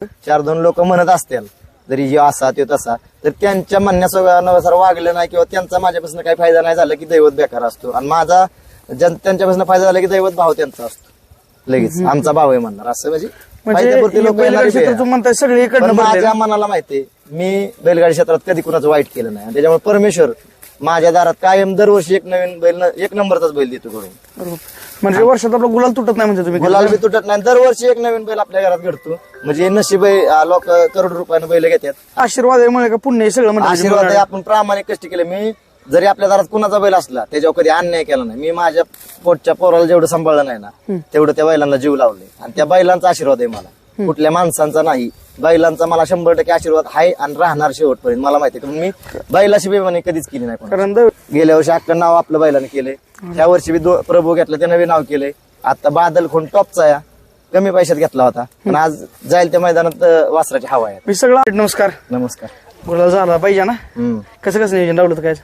4-2 लोक म्हणत असतील जरी जे असा तो तसा, तर त्यांच्या म्हणण्यानुसार वागलं नाही किंवा त्यांचा माझ्यापासून काही फायदा नाही झाला की दैवत बेकार असतो, आणि माझा त्यांच्यापासून फायदा झाला की दैवत भाव त्यांचा असतो. लगेच आमचा भाव आहे म्हणणार असं, म्हणजे फायद्यापुरती लोक येणार. माझ्या मनाला माहितीये मी बैलगाडी क्षेत्रात कधी कुणाचं वाईट केलं नाही, त्याच्यामुळे परमेश्वर माझ्या दारात कायम दरवर्षी एक नवीन बैल, एक नंबरचाच बैल देतो करून. म्हणजे वर्षात आपला गुलाल तुटत नाही, म्हणजे तुम्ही गुलाल बी तुटत नाही. दरवर्षी एक नवीन बैल आपल्या घरात घडतो, म्हणजे नशीब लोक करोड रुपयानं बैल घेतात. आशीर्वाद आहे म्हणजे का पुण्य आहे सगळं, म्हणजे आशीर्वाद आहे. आपण प्रामाणिक कष्ट केले. मी जरी आपल्या दारात कुणाचा बैल असला त्याच्यावर कधी अन्याय केला नाही. मी माझ्या पोटच्या पोराला जेवढं सांभाळलं नाही ना तेवढं त्या बैलांना जीव लावले, आणि त्या बैलांचा आशीर्वाद आहे मला, कुठल्या माणसांचा नाही. बैलांचा मला 100% आशीर्वाद आहे आणि राहणार शेवटपर्यंत. मला माहिती आहे, मी बैलाशी बेमानी कधीच केली नाही. कारण गेल्या वर्षी अख्खं नाव आपलं बैलाने केलंय, ह्या वर्षी बी प्रभू घेतलं ते नवीन नाव केलंय. आता बादल खून टॉपचा या कमी पैशात घेतला होता, पण आज जाईल त्या मैदानात वासराची हवा आहे. मी सगळं नमस्कार नमस्कार. गुलाल झाला पाहिजे ना. कसं नियोजन लावलं काय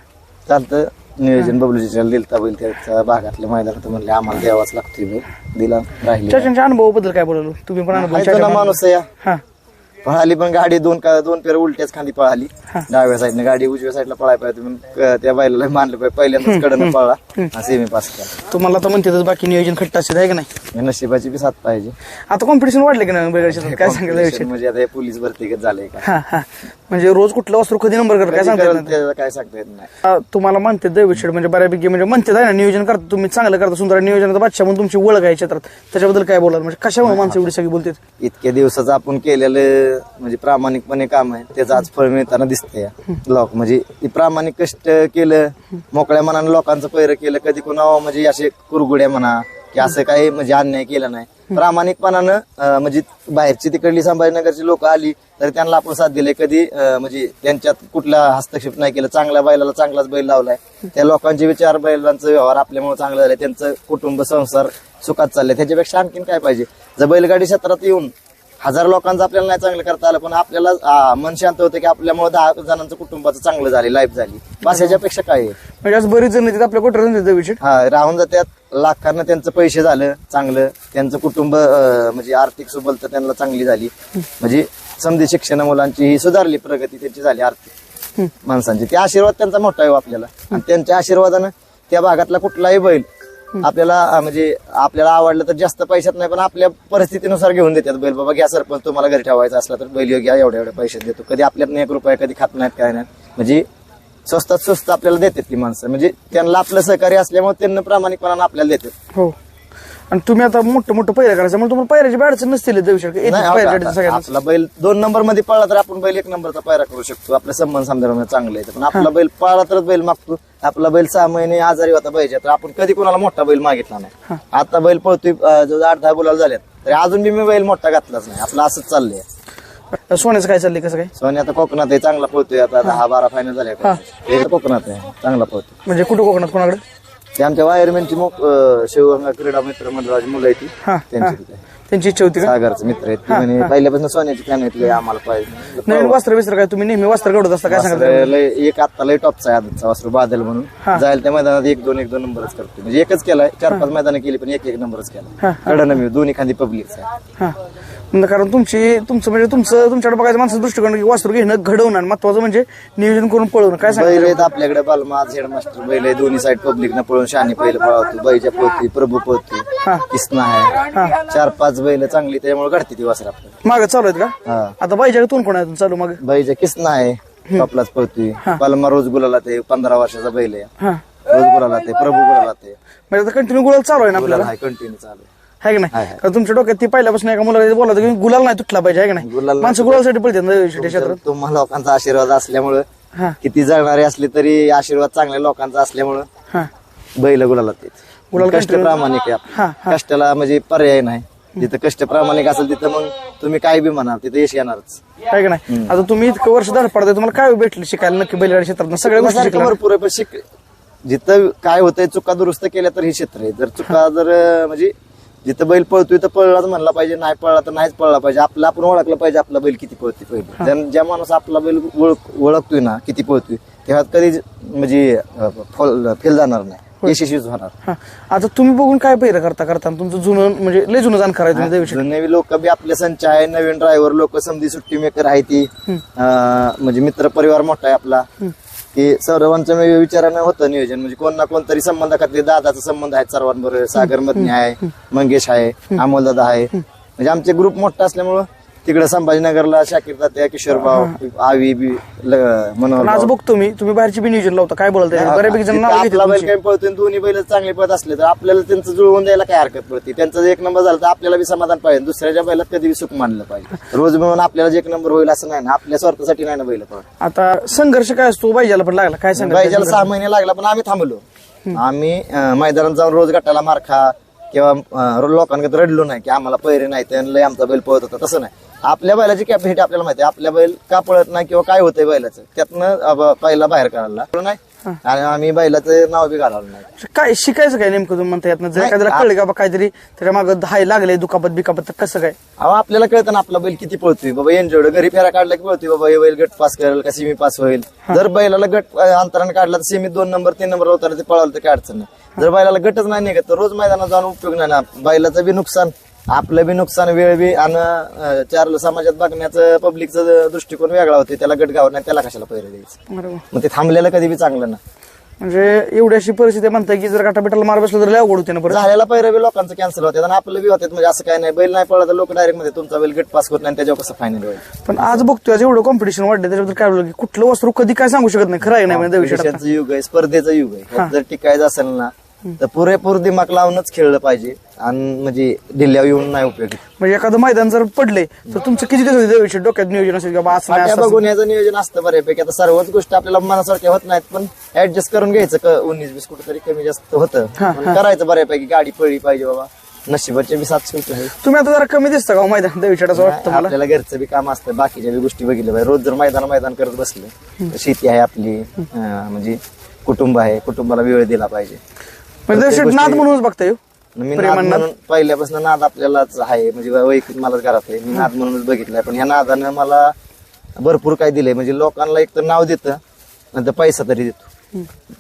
चालतं नियोजन. बबलूच्या दिलता बैल त्याच्या भागातल्या मैदानात म्हणले आम्हाला द्यावाच लागतोय बैल, दिला राहिले. चाचांच्या अनुभवाबद्दल काय बोललो तुम्ही? पण अनुभव माणूस आहे. हा पळाली पण गाडी दोन फेर उलट्याच खांदी पळाली. डाव्या साईडने गाडी उजव्या साईडला पळाय पाहिजे, त्या बैलाला मानलं पाहिजे. पहिल्यांदाच कडनं पळला, सेमी पास केला. तुम्हाला तर म्हणते बाकी नियोजन खट्ट असेल आहे का नाही? नशिबाची बी साथ पाहिजे. आता कॉम्पिटिशन वाढले की नाही? काय सांगायचं म्हणजे आता पोलीस भरती झाले का? म्हणजे रोज कुठलं वस्त्र कधी नंबर कर काय सांगता? काय सांगता येत नाही. तुम्हाला म्हणते दैवशेड म्हणजे बऱ्यापैकी म्हणजे म्हणते आहे ना, नियोजन करता तुम्ही चांगलं करता, सुंदर नियोजनाचा बादशाह म्हणून तुमची ओळख आहे क्षेत्रात. त्याच्याबद्दल काय बोलाल? म्हणजे कशामुळे माणसं एवढी सगळी बोलतात? इतक्या दिवसाचं आपण केलेलं म्हणजे प्रामाणिकपणे काम आहे, त्याचं आज फळ मिळताना दिसतंय. लोक म्हणजे प्रामाणिक कष्ट केलं, मोकळ्या मनानं लोकांचं पैर केलं, कधी कुणा म्हणजे असे कुरगुड्या म्हणा की असं काही म्हणजे अन्याय केला नाही. प्रामाणिकपणानं म्हणजे बाहेरची तिकडली संभाजीनगरची लोक आली तर त्यांना आपण साथ दिले, कधी म्हणजे त्यांच्यात कुठला हस्तक्षेप नाही केला. चांगल्या बैलाला चांगलाच बैल लावलाय. त्या लोकांचे विचार, बैलांचा व्यवहार आपल्यामुळे चांगला झालाय, त्यांचं कुटुंब संसार सुखात चाललंय. त्याच्यापेक्षा आणखीन काय पाहिजे? जर बैलगाडी क्षेत्रात येऊन 1000 लोकांचं आपल्याला नाही चांगलं करता आलं, पण आपल्याला मन शांत होतं की आपल्यामुळे 10 जणांचं कुटुंबाचं चांगलं झाले, लाईफ झाली. बस याच्यापेक्षा काय आहे? म्हणजे आज बरीच जण आपल्या कुठं राहून जातात. लाखांना त्यांचं पैसे झालं चांगलं, त्यांचं कुटुंब म्हणजे आर्थिक सुबलता त्यांना चांगली झाली. म्हणजे समधी शिक्षण मुलांची ही सुधारली, प्रगती त्यांची झाली आर्थिक माणसांची. ते आशीर्वाद त्यांचा मोठा आहे आपल्याला, आणि त्यांच्या आशीर्वादानं त्या भागातला कुठलाही बैल आपल्याला म्हणजे आपल्याला आवडलं तर जास्त पैशात नाही, पण आपल्या परिस्थितीनुसार घेऊन देतात बैल. बाबा घ्या सरपंच, तुम्हाला घरी ठेवायचा असला तर बैल घ्या, एवढ्या पैशात देतो. कधी आपल्यात 1 रुपया कधी खात नाहीत, काय नाही. म्हणजे स्वस्तात स्वस्त आपल्याला देतात ती माणसं. म्हणजे त्यांना आपलं सहकार्य असल्यामुळे त्यांना प्रामाणिकपणानं आपल्याला देतात. हो. आणि तुम्ही आता मोठं पैरा करायचं म्हणजे तुम्हाला पैराची अडचण नसतील. आपला बैल 2 नंबर मध्ये पळला तर आपण बैल 1 नंबरचा पैरा करू शकतो. आपले संबंध समजा चांगले आहेत. पण आपला बैल पळला तरच बैल मागतो. आपला बैल 6 महिने आजारी होता पाहिजे, तर आपण कधी कोणाला मोठा बैल मागितला नाही. आता बैल पळतोय, जवळ 8-10 बोलायला झाल्यात, तर अजून बी मी बैल मोठा घातलाच नाही. आपलं असंच चाललंय. सोन्याचं काय चाललंय? कसं काय? सोन्या आता कोकणात आहे, चांगला पळतोय. आता 10-12 फायनल झाल्या. कोकणात आहे, चांगला पळतोय. म्हणजे कुठं कोकणात? कोणाकडे? ते आमच्या वायरमॅनची शिवगंगा क्रीडा मित्र मंडळाची मुलं आहे ती, त्यांची इच्छा होती का? सागरचे मित्र आहेत ते, म्हणजे पहिल्यापासून सोन्याची फॅन आहेत. आम्हाला पाहिजे नवीन वस्त्र काय तुम्ही नेहमी वस्त्र घडवत असता? काय सांगता? एक आता लय टॉपचा आहे आजचा वासरू बादल म्हणून. जाईल त्या मैदानात 1-2 नंबरच करतो. म्हणजे एकच केलाय, 4-5 मैदानं केली, पण 1 नंबरच केला. कडनं मी दोन्ही खांदी पब्लिक आहे. कारण तुमच्याकडे बघायचं माणसाचा दृष्टिकोन की वासरू घेणं, घडवणं, महत्वाचं म्हणजे नियोजन करून पळवणं. काय बैल आहेत आपल्याकडे, बालमा हेडमास्टर बैल आहे. दोन्ही साईड पब्लिक न पळून शानी पहिलं पळवतो. बैजा पळतोय, प्रभू पळतोय, किसना आहे. 4-5 बैल चांगली, त्याच्यामुळे घडते ती वासर आपल्याला. मागे चालू आहेत का? आता बाईच्या कोण आहे चालू? मागे बैजा किसना आहे, टॉपलाच पळतोय. बालमा रोज गुलाला ते 15 वर्षाचा बैल आहे. रोज गुलाला ते, प्रभू गुलाला ते. म्हणजे कंटिन्यू गुलाल चालू आहे ना आपल्याला? कंटिन्यू चालू आहे. आहे की नाही? कारण तुमच्या डोक्यात ती पहिल्यापासून एका मुलाला बोलत की गुलाल नाही तुटला पाहिजे, आहे की नाही? माणसं गुलालसाठी पळतात. तुम्हाला लोकांचा आशीर्वाद असल्यामुळं, किती जळणारे असले तरी आशीर्वाद चांगल्या लोकांचा असल्यामुळं बैल गुलाला ते. कष्ट प्रामाणिक आहे, कष्टाला म्हणजे पर्याय नाही. जिथं कष्ट प्रामाणिक असेल तिथं मग तुम्ही काय बी म्हणाल तिथे यश येणारच, आहे की नाही? आता तुम्ही इतकं वर्ष धडपडताय, तुम्हाला काय भेटलं शिकायला नक्की बैलगाडी क्षेत्रात? सगळ्या गोष्टी भरपूर आहे, पण जिथं काय होतंय, चुका दुरुस्त केल्या तर हे क्षेत्र आहे. जर चुका म्हणजे जिथं बैल पळतोय तर पळलाच म्हणला पाहिजे, नाही पळला तर नाहीच पळला पाहिजे. आपण ओळखलं पाहिजे आपला बैल किती पळतोय. पहिले ज्या माणूस आपला बैल ओळखतोय ना किती पळतोय, तेव्हा कधी म्हणजे फेल जाणार नाही. यशस्वीच होणार. हा आता तुम्ही बघून काय पैर करता तुमचं जुनं म्हणजे लय जुनं जाणकार आहे तुम्ही देवीशेठ. नवी लोक बी आपले संच आहे, नवीन ड्रायव्हर लोक, समधी सुट्टी मेकर आहे ती, म्हणजे मित्र परिवार मोठा आहे आपला, की सर्वांच्या विचारानं होतं नियोजन. म्हणजे कोण ना कोणतरी संबंध खातले, दादाचा संबंध आहे सर्वांबरोबर, सागर मदने आहे, मंगेश आहे, अमोलदादा आहे. म्हणजे आमचे ग्रुप मोठा असल्यामुळं तिकडे संभाजीनगरला शाकीर तात्या, किशोरभाऊ, आवी बी, मनोहर. आज बघतो मी तुम्ही बाहेरची बी नियोजन लावता, काय बोलता बऱ्यापैकी जण नाव आपला बैल काही पळतोय, दोन्ही बैल चांगले पळत असले तर आपल्याला त्यांचं जुळवून द्यायला काय हरकत पडते. त्यांचं एक नंबर झालं तर आपल्याला बी समाधान पाहिजे, दुसऱ्याच्या बैलात कधी बी सुख मानलं पाहिजे. रोज मिळून आपल्याला एक नंबर होईल असं नाही ना, आपल्या स्वार्थासाठी नाही ना बैल पळत. आता संघर्ष काय असतो बैजाला पण लागला, काय सांगा बैजाला 6 महिने लागला, पण आम्ही थांबलो. आम्ही मैदानात जाऊन रोज गटाला मार खा किंवा लोकांकडे रडलो नाही की आम्हाला पैरे नाही तर लय आमचा बैल पळत होता, तसं नाही. आपल्या बैलाची कॅपॅसिटी आपल्याला माहिती आहे, आपल्या बैल का पळत नाही किंवा काय होतंय बैलाचं, त्यातनं पहिला बाहेर काढला नाही आणि आम्ही बैलाचं नाव बी घालवलं नाही. काय शिकायचं काय नेमकं तुम्ही म्हणता यातनं, जर एखाद्याला कळलं का काहीतरी त्याच्या मागं हाय लागले दुखापत बिकापत तर कसं काय? आपल्याला कळतं ना आपला बैल किती पळतोय बाबा, एनजोड घरी फेरा काढला की पळतोय बाबा, हे बैल गट पास करेल का सेमी पास होईल. जर बैलाला गट अंतराने काढला तर सेमी 2 नंबर 3 नंबर होता ते पळालं तर काय अडचण नाही. जर बैलाला गटच नाही निघत तर रोज मैदानात जाऊन उपयोग नाही ना. बैलाचं बी नुकसान, आपलं बी नुकसान, वेळ बी, आणि 4 समाजात बघण्याचं पब्लिकचं दृष्टिकोन वेगळा होते. त्याला गट गाव नाही, त्याला कशाला पैरे द्यायचं. मग ते थांबलेलं कधी बी चांगलं ना. म्हणजे एवढी अशी परिस्थिती म्हणताय की जर गाठाबिटाला मार बसला तर लय अवघड होते ना परत. झालेला पैरे बी लोकांचं कॅन्सल होते आणि आपलं बी होते. म्हणजे असं काय नाही, बैल नाही पळला तर लोक डायरेक्ट मध्ये तुमचा बैल गट पास होत नाही, त्याच्यावर कसं फायनल होईल. पण आज बघतोय आज एवढं कॉम्पिटिशन वाढलं, त्याच्याबद्दल काय बोललं की कुठलं वस्त्र कधी काय सांगू शकत नाही, खरं आहे नाही देशाचं युग आहे, स्पर्धेचं युग आहे. ह्यात जर टिकायचं असेल ना तर पुरेपूर दिमाग लावूनच खेळलं पाहिजे आणि म्हणजे ढिल्ल्या येऊन नाही उपयोगी. म्हणजे एखादं मैदान जर पडले तर तुमचं किती दिवस देवीशेठ डोक्यात नियोजन असेल की असं नाही, असं बघून याचं नियोजन असतं बऱ्यापैकी. आता सर्वच गोष्टी आपल्याला मनासारख्या होत नाहीत, पण ऍडजस्ट करून घ्यायचं. 19-20 कुठेतरी कमी जास्त होतं, करायचं बऱ्यापैकी. गाडी पळली पाहिजे बाबा, नशिबाचे बी 7 शेवटी आहे. तुम्ही आता जरा कमी दिसता का मैदान देवीशेठ असं वाटतं मला? आपल्याला घरचं बी काम असतं, बाकीच्या बी गोष्टी बघितल्या पाहिजे. रोज जर मैदान करत बसले, शेती आहे आपली, म्हणजे कुटुंब आहे, कुटुंबाला वेळ दिला पाहिजे. म्हणजे देवीशेठ नाद म्हणूनच बघता येऊ. मी नाद म्हणून पहिल्यापासून नाद आपल्यालाच आहे, म्हणजे वैयक्तिक मलाच घरात आहे, मी नाद म्हणूनच बघितलाय. पण ह्या नादानं मला भरपूर काय दिलंय. म्हणजे लोकांना एक तर नाव देतं, नंतर पैसा तरी देतो.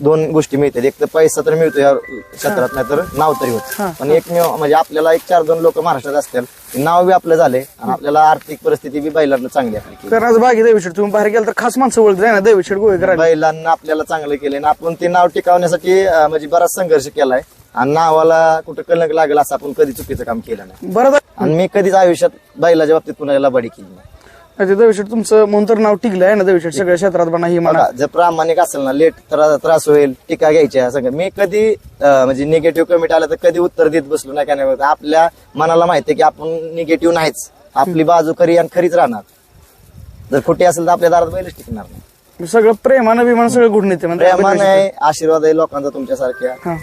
2 गोष्टी मिळतात, एक तर पैसा तर मिळतो या क्षेत्रात, नाही तर नाव तरी होतं. पण एकमेव म्हणजे आपल्याला 1-4-2 लोक महाराष्ट्रात असतील, नाव बी आपलं झालंय आणि आपल्याला आर्थिक परिस्थिती बी बैलांना चांगली आपली. कारण आज बाकी देवीशेठ तुम्ही बाहेर गेला तर खास माणसं ओळखत ना देवीशेठ गोवेकर. बैलांना आपल्याला चांगलं केलंय आणि आपण ते नाव टिकवण्यासाठी म्हणजे बराच संघर्ष केलाय. आणि नावाला कुठं कलंक लागला असं आपण कधी चुकीचं काम केलं नाही. बरोबर. आणि मी कधीच आयुष्यात बैलाच्या बाबतीत कुणाला लबाडी केली नाही. देवीशेठ तुमचं म्हणून तर नाव टिकलं आहे ना देवीशेठ सगळ्या क्षेत्रात म्हणा ही म्हणा. जर प्रामाणिक असेल ना, लेट त्रास होईल, टीका घ्यायच्या सगळं. मी कधी म्हणजे निगेटिव्ह कमेंट आलं तर कधी उत्तर देत बसलो नाही. का नाही, आपल्या मनाला माहितीये की आपण निगेटिव्ह नाहीच, आपली बाजू खरी आणि खरीच राहणार. जर खोटी असेल तर आपल्या दारात बैलच टिकणार नाही. सगळं प्रेमानं बिमान सगळं गुण येते म्हणजे प्रेमान आहे, आशीर्वाद आहे लोकांचा तुमच्यासारख्या.